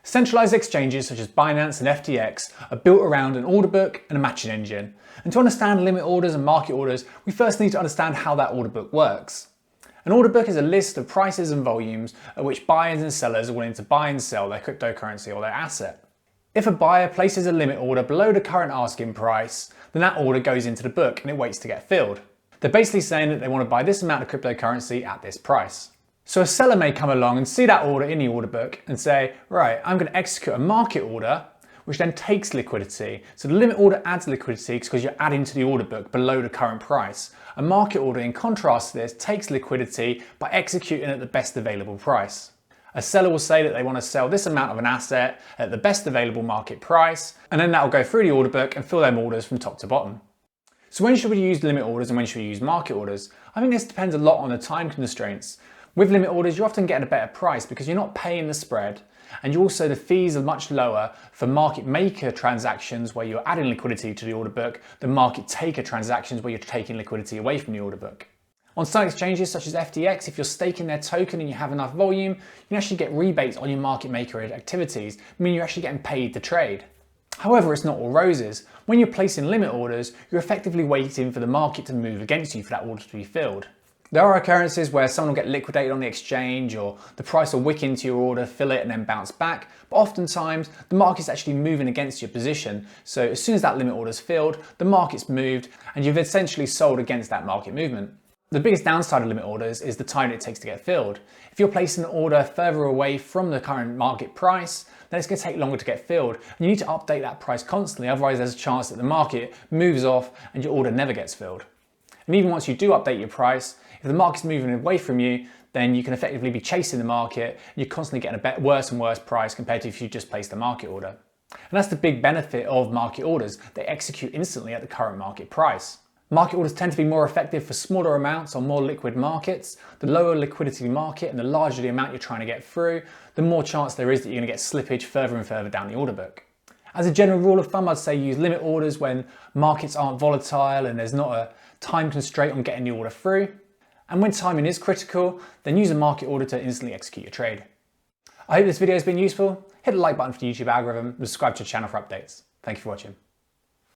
Centralized exchanges such as Binance and FTX are built around an order book and a matching engine. And to understand limit orders and market orders, we first need to understand how that order book works. An order book is a list of prices and volumes at which buyers and sellers are willing to buy and sell their cryptocurrency or their asset. If a buyer places a limit order below the current asking price, then that order goes into the book and it waits to get filled. They're basically saying that they want to buy this amount of cryptocurrency at this price. So a seller may come along and see that order in the order book and say, right, I'm going to execute a market order, which then takes liquidity. So the limit order adds liquidity because you're adding to the order book below the current price. A market order, in contrast to this, takes liquidity by executing at the best available price. A seller will say that they want to sell this amount of an asset at the best available market price, and then that will go through the order book and fill them orders from top to bottom. So when should we use limit orders and when should we use market orders? I think this depends a lot on the time constraints. With limit orders, you're often getting a better price because you're not paying the spread, and also the fees are much lower for market maker transactions where you're adding liquidity to the order book than market taker transactions where you're taking liquidity away from the order book. On some exchanges such as FTX, if you're staking their token and you have enough volume, you can actually get rebates on your market maker activities, meaning you're actually getting paid to trade. However, it's not all roses. When you're placing limit orders, you're effectively waiting for the market to move against you for that order to be filled. There are occurrences where someone will get liquidated on the exchange, or the price will wick into your order, fill it and then bounce back, but oftentimes the market's actually moving against your position. So as soon as that limit order is filled, the market's moved and you've essentially sold against that market movement. The biggest downside of limit orders is the time it takes to get filled. If you're placing an order further away from the current market price, then it's going to take longer to get filled. And you need to update that price constantly, otherwise there's a chance that the market moves off and your order never gets filled. And even once you do update your price, if the market's moving away from you, then you can effectively be chasing the market and you're constantly getting a worse and worse price compared to if you just placed a market order. And that's the big benefit of market orders. They execute instantly at the current market price. Market orders tend to be more effective for smaller amounts on more liquid markets. The lower liquidity market and the larger the amount you're trying to get through, the more chance there is that you're going to get slippage further and further down the order book. As a general rule of thumb, I'd say use limit orders when markets aren't volatile and there's not a time constraint on getting the order through. And when timing is critical, then use a market order to instantly execute your trade. I hope this video has been useful. Hit the like button for the YouTube algorithm and subscribe to the channel for updates. Thank you for watching.